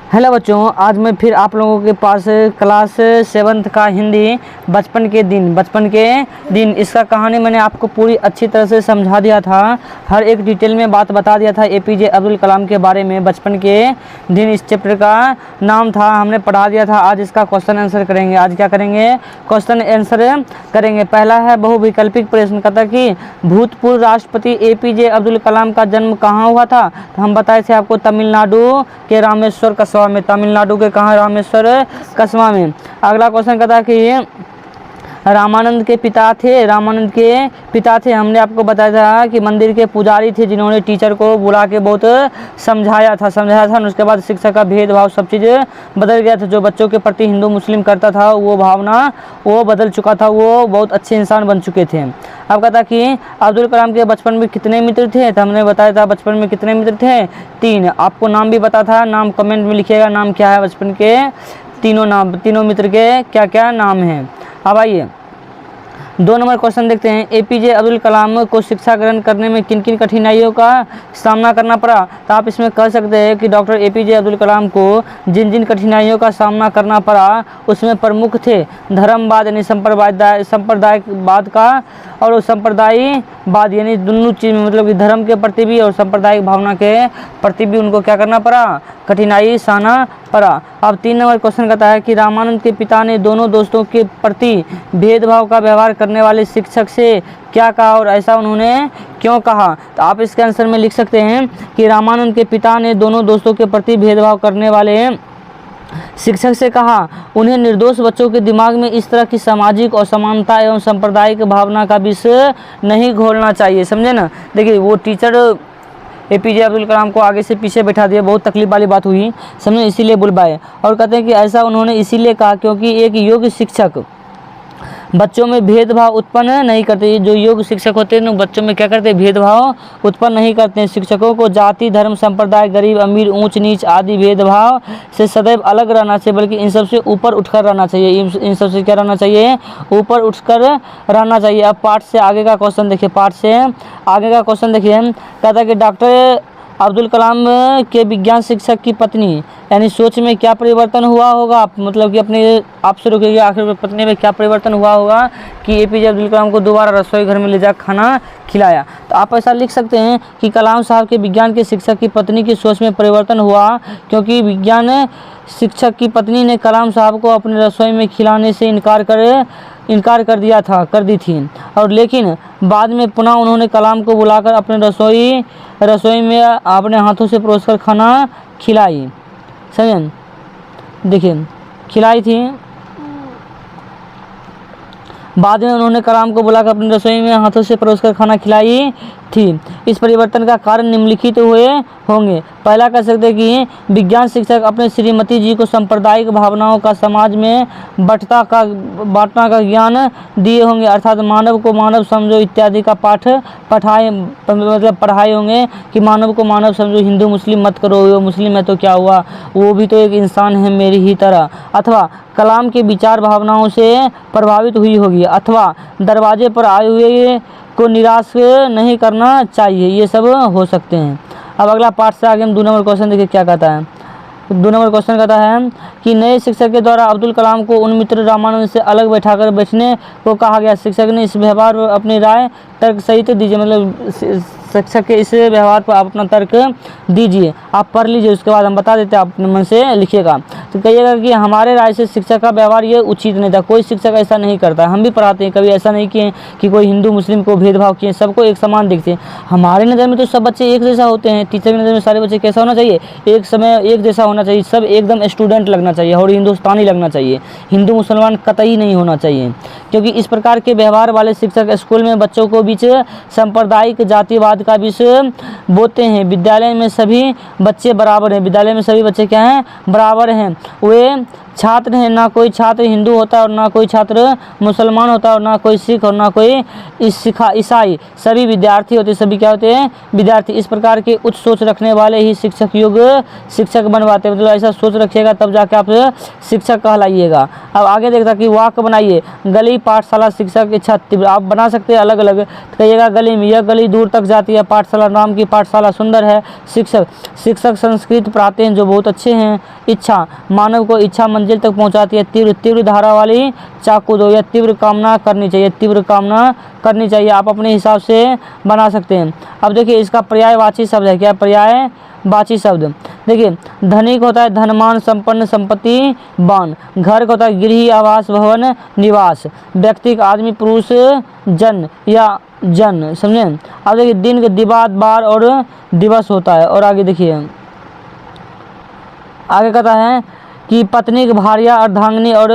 Hello बच्चों, आज मैं फिर आप लोगों के पास क्लास 7th का हिंदी बचपन के दिन इसका कहानी मैंने आपको पूरी अच्छी तरह से समझा दिया था। हर एक डिटेल में बात बता दिया था एपीजे अब्दुल कलाम के बारे में। बचपन के दिन इस चैप्टर का नाम था, हमने पढ़ा दिया था। आज इसका क्वेश्चन आंसर करेंगे। आज क्या करेंगे? क्वेश्चन आंसर करेंगे। पहला है बहुविकल्पिक प्रश्न, कहता कि भूतपूर्व राष्ट्रपति एपीजे अब्दुल कलाम का जन्म कहाँ हुआ था? तो हम बताए थे आपको तमिलनाडु के रामेश्वर कस्बा में। तमिलनाडु के कहाँ? रामेश्वर कस्बा में। अगला क्वेश्चन कहता है कि रामानंद के पिता थे। हमने आपको बताया था कि मंदिर के पुजारी थे, जिन्होंने टीचर को बुला के बहुत समझाया था। उसके बाद शिक्षा का भेदभाव सब चीज़ बदल गया था। जो बच्चों के प्रति हिंदू मुस्लिम करता था वो भावना वो बदल चुका था, वो बहुत अच्छे इंसान बन चुके थे। अब कहता कि अब्दुल कलाम के बचपन में कितने मित्र थे? तो हमने बताया था बचपन में कितने मित्र थे? 3। आपको नाम भी पता था, नाम कमेंट में लिखिएगा नाम क्या है बचपन के तीनों मित्र के क्या क्या नाम हैं। अब आइए 2 नंबर क्वेश्चन देखते हैं। एपीजे अब्दुल कलाम को शिक्षा ग्रहण करने में किन किन कठिनाइयों का सामना करना पड़ा? तो आप इसमें कह सकते हैं कि डॉक्टर एपीजे अब्दुल कलाम को जिन जिन कठिनाइयों का सामना करना पड़ा उसमें प्रमुख थे धर्मवाद यानी संप्रदायवाद का, और संप्रदायवाद यानी दोनों चीज़ में, मतलब कि धर्म के प्रति भी और सांप्रदायिक भावना के प्रति भी उनको क्या करना पड़ा? कठिनाई सहना पड़ा। अब 3 नंबर क्वेश्चन कहता है कि रामानंद के पिता ने दोनों दोस्तों के प्रति भेदभाव का व्यवहार करने वाले शिक्षक से क्या कहा और ऐसा उन्होंने क्यों कहा? तो आप इसके आंसर में लिख सकते हैं कि रामानंद के पिता ने दोनों दोस्तों के प्रति भेदभाव करने वाले शिक्षक से कहा, उन्हें निर्दोष बच्चों के दिमाग में इस तरह की सामाजिक असमानता एवं सांप्रदायिक भावना का विष नहीं घोलना चाहिए। समझे ना? देखिए वो टीचर एपीजे अब्दुल कलाम को आगे से पीछे बैठा दिया, बहुत तकलीफ वाली बात हुई, समझे, इसीलिए बुलवाए। और कहते हैं कि ऐसा उन्होंने इसीलिए कहा क्योंकि एक योग्य शिक्षक बच्चों में भेदभाव उत्पन्न नहीं करते। जो योग्य शिक्षक होते हैं बच्चों में क्या करते हैं? भेदभाव उत्पन्न नहीं करते हैं। शिक्षकों को जाति, धर्म, संप्रदाय, गरीब अमीर, ऊंच नीच आदि भेदभाव से सदैव अलग रहना चाहिए, बल्कि इन सबसे ऊपर उठकर रहना चाहिए। इन सबसे क्या रहना चाहिए? ऊपर उठकर रहना चाहिए। अब पाठ से आगे का क्वेश्चन देखिए। कहता है कि डॉक्टर अब्दुल कलाम के विज्ञान शिक्षक की पत्नी यानी सोच में क्या परिवर्तन हुआ होगा? मतलब कि अपने आप से रुकेगा, आखिर पत्नी में क्या परिवर्तन हुआ होगा कि एपीजे अब्दुल कलाम को दोबारा रसोई घर में ले जा खाना खिलाया? तो आप ऐसा लिख सकते हैं कि कलाम साहब के विज्ञान के शिक्षक की पत्नी की सोच में परिवर्तन हुआ क्योंकि विज्ञान शिक्षक की पत्नी ने कलाम साहब को अपने रसोई में खिलाने से इनकार कर दी थी, और लेकिन बाद में पुनः उन्होंने कलाम को बुलाकर अपने रसोई में अपने हाथों से परोसकर खाना खिलाई। समझें? देखिए खिलाई थी। बाद में उन्होंने कलाम को बुलाकर अपनी रसोई में हाथों से परोसकर खाना खिलाई थी। इस परिवर्तन का कारण निम्नलिखित हुए होंगे। पहला कह सकते हैं कि विज्ञान शिक्षक अपने श्रीमती जी को सांप्रदायिक भावनाओं का समाज में बांटना का ज्ञान दिए होंगे, अर्थात मानव को मानव समझो इत्यादि का पाठ पढ़ाए होंगे कि मानव को मानव समझो, हिंदू मुस्लिम मत करो, वो मुस्लिम है तो क्या हुआ, वो भी तो एक इंसान है मेरी ही तरह। अथवा कलाम के विचार भावनाओं से प्रभावित हुई होगी, अथवा दरवाजे पर आए हुए को निराश नहीं करना चाहिए। ये सब हो सकते हैं। अब अगला पार्ट से आगे हम 2 नंबर क्वेश्चन देखिए क्या कहता है। 2 नंबर क्वेश्चन कहता है कि नए शिक्षक के द्वारा अब्दुल कलाम को उन मित्र रामानंद से अलग बैठाकर बैठने को कहा गया। शिक्षक ने इस व्यवहार पर अपनी राय तर्क सहित दीजिए, मतलब शिक्षक के इस व्यवहार पर आप अपना तर्क दीजिए। आप पढ़ लीजिए, उसके बाद हम बता देते हैं, आप अपने मन से लिखिएगा। तो कहिएगा कि हमारे राय से शिक्षक का व्यवहार ये उचित नहीं था। कोई शिक्षक ऐसा नहीं करता, हम भी पढ़ाते हैं, कभी ऐसा नहीं किए कि कोई हिंदू मुस्लिम को भेदभाव किए, सबको एक समान देखते हैं। हमारे नज़र में तो सब बच्चे एक जैसा होते हैं। टीचर की नज़र में सारे बच्चे कैसा होना चाहिए? एक समय एक जैसा होना चाहिए, सब एकदम स्टूडेंट लगना चाहिए और हिंदुस्तानी लगना चाहिए। हिंदू मुसलमान कतई नहीं होना चाहिए, क्योंकि इस प्रकार के व्यवहार वाले शिक्षक स्कूल में बच्चों को बीच सांप्रदायिक जातिवाद का विष बोते हैं। विद्यालय में सभी बच्चे बराबर हैं। विद्यालय में सभी बच्चे क्या हैं? बराबर हैं। वे छात्र हैं, ना कोई छात्र हिंदू होता है और ना कोई छात्र मुसलमान होता है और ना कोई सिख और ना कोई ईसाई, सभी विद्यार्थी होते, सभी क्या होते हैं, विद्यार्थी। इस प्रकार के उच्च सोच रखने वाले ही शिक्षक योग्य शिक्षक बनवाते हैं, मतलब ऐसा सोच रखिएगा तब जाके आप शिक्षक कहलाइएगा। अब आगे देखता कि वाक्य बनाइए, गली पाठशाला शिक्षक इच्छा तीव्र, आप बना सकते हैं अलग अलग, कहिएगा गली में, यह गली दूर तक जाती है, पाठशाला नाम की पाठशाला सुंदर है, शिक्षक संस्कृत पढ़ाते हैं जो बहुत अच्छे हैं। इच्छा, मानव को इच्छा मंजिल तक पहुंचाती है। तीव्र धारा वाली चाकू दो, यह तीव्र कामना करनी चाहिए, तीव्र कामना करनी चाहिए, आप अपने हिसाब से बना सकते हैं। अब देखिए इसका पर्यायवाची शब्द है, क्या पर्यायवाची शब्द, देखिए धनिक होता है धनवान, संपन्न, संपत्तिवान। घर का होता है गृह, आवास, भवन, निवास। व्यक्ति का आदमी, पुरुष, जन या जन, समझे। अब देखिए दिन के दिवात बार और दिवस होता है। और आगे देखिए, आगे कहता है कि पत्नी की भार्या, अर्धांगिनी और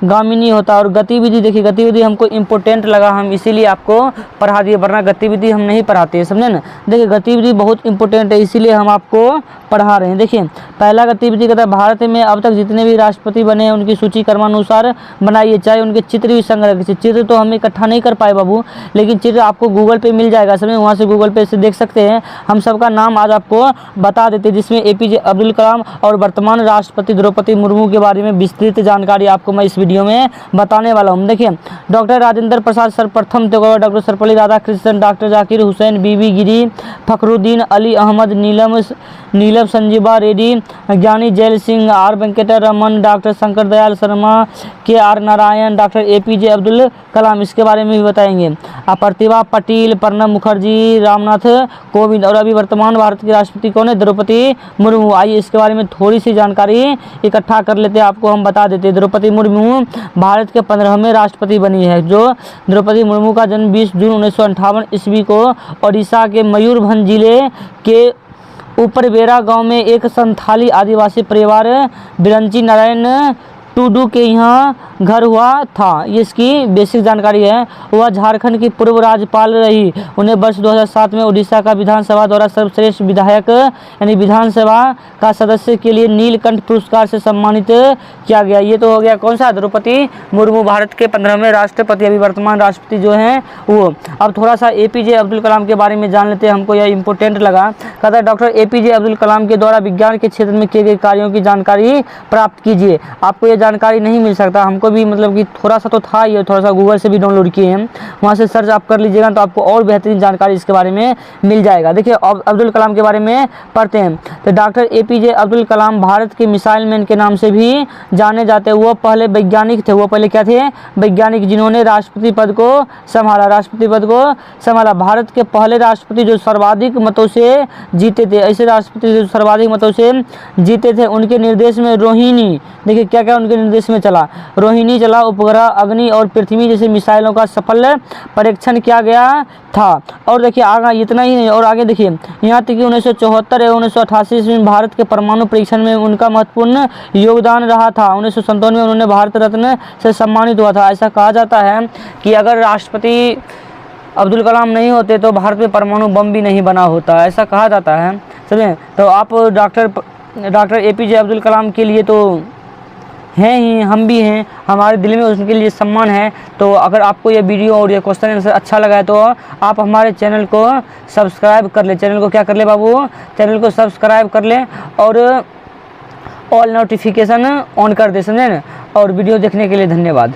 गामिनी होता है। और गतिविधि, देखिए गतिविधि हमको इम्पोर्टेंट लगा, हम इसीलिए आपको पढ़ा दिए, वरना गतिविधि हम नहीं पढ़ाते हैं, समझे ना। देखिए गतिविधि बहुत इंपॉर्टेंट है, इसीलिए हम आपको पढ़ा रहे हैं। देखिए पहला गतिविधि कहता है भारत में अब तक जितने भी राष्ट्रपति बने हैं उनकी सूची क्रमानुसार बनाइए, चाहे उनके चित्र भी संग्रह कीजिए। चित्र तो हम इकट्ठा नहीं कर पाए बाबू, लेकिन चित्र आपको गूगल पे मिल जाएगा, समझे, वहाँ से गूगल पे से देख सकते हैं। हम सबका नाम आज आपको बता देते हैं, जिसमें APJ अब्दुल कलाम और वर्तमान राष्ट्रपति द्रौपदी मुर्मू के बारे में विस्तृत जानकारी आपको मैं इस वीडियो में बताने वाला हूँ। देखिए डॉक्टर राजेंद्र प्रसाद सर्वप्रथम, doctor Sarvepalli Radhakrishnan, doctor Zakir Hussain, V V Giri, Fakhruddin Ali Ahmed, Neelam Sanjiva Reddy, Giani Zail Singh, R Venkat Raman, doctor Shankar Dayal Sharma, KR Narayan, doctor APJ Abdul Kalam, इसके बारे में भी बताएंगे। प्रतिभा पाटिल, प्रणब मुखर्जी, रामनाथ कोविंद। और अभी वर्तमान भारत के राष्ट्रपति कौन है, द्रौपदी मुर्मू। आइए इसके बारे में थोड़ी सी जानकारी इकट्ठा कर लेते हैं, आपको हम बता देते हैं। द्रौपदी मुर्मू भारत के 15वें राष्ट्रपति बनी है। जो द्रौपदी मुर्मू का जन्म 20 जून 1958 ईस्वी को ओडिशा के मयूरभंज जिले के ऊपरबेरा गांव में एक संथाली आदिवासी परिवार बिरंची नारायण टूडू के यहाँ घर हुआ था। ये इसकी बेसिक जानकारी है। वह झारखंड की पूर्व राज्यपाल रही। उन्हें वर्ष 2007 में उड़ीसा का विधानसभा द्वारा सर्वश्रेष्ठ विधायक यानी विधानसभा का सदस्य के लिए नीलकंठ पुरस्कार से सम्मानित किया गया। ये तो हो गया कौन सा, द्रौपदी मुर्मू भारत के 15वें राष्ट्रपति, अभी वर्तमान राष्ट्रपति जो हैं वो। अब थोड़ा सा APJ अब्दुल कलाम के बारे में जान लेते हैं, हमको यह इंपॉर्टेंट लगा। कहता है डॉक्टर APJ अब्दुल कलाम के द्वारा विज्ञान के क्षेत्र में किए गए कार्यों की जानकारी प्राप्त कीजिए। आपको ये जानकारी नहीं मिल सकता, हमको भी मतलब कि थोड़ा सा तो था, ये थोड़ा सा गूगल से भी डाउनलोड किए हैं, वहाँ से सर्च आप कर लीजिएगा तो आपको और बेहतरीन जानकारी इसके बारे में मिल जाएगा। देखिए अब्दुल कलाम के बारे में पढ़ते हैं। तो डॉक्टर APJ अब्दुल कलाम भारत के मिसाइल मैन के नाम से भी जाने जाते हैं। वो पहले वैज्ञानिक थे, वो पहले क्या थे, वैज्ञानिक, जिन्होंने राष्ट्रपति पद को संभाला। भारत के पहले राष्ट्रपति जो सर्वाधिक मतों से जीते थे, ऐसे राष्ट्रपति जो सर्वाधिक मतों से जीते थे, उनके निर्देश में रोहिणी, देखिए क्या क्या उनके निर्देश में चला, रोहिणी चला, उपग्रह, अग्नि और पृथ्वी जैसे मिसाइलों का सफल परीक्षण किया गया था। और देखिए आगे इतना ही नहीं, और आगे देखिए यहाँ तक कि 1974 या 1988 में भारत के परमाणु परीक्षण में उनका महत्वपूर्ण योगदान रहा था। 1997 में उन्होंने भारत रत्न से सम्मानित हुआ था। ऐसा कहा जाता है कि अगर राष्ट्रपति अब्दुल कलाम नहीं होते तो भारत में परमाणु बम भी नहीं बना होता, ऐसा कहा जाता है, समझे। तो आप डॉक्टर APJ अब्दुल कलाम के लिए तो हैं ही, हम भी हैं, हमारे दिल में उनके लिए सम्मान है। तो अगर आपको ये वीडियो और ये क्वेश्चन आंसर अच्छा लगा है तो आप हमारे चैनल को सब्सक्राइब कर ले। चैनल को क्या कर ले बाबू, चैनल को सब्सक्राइब कर ले और ऑल नोटिफिकेशन ऑन कर दे, समझे ना। और वीडियो देखने के लिए धन्यवाद।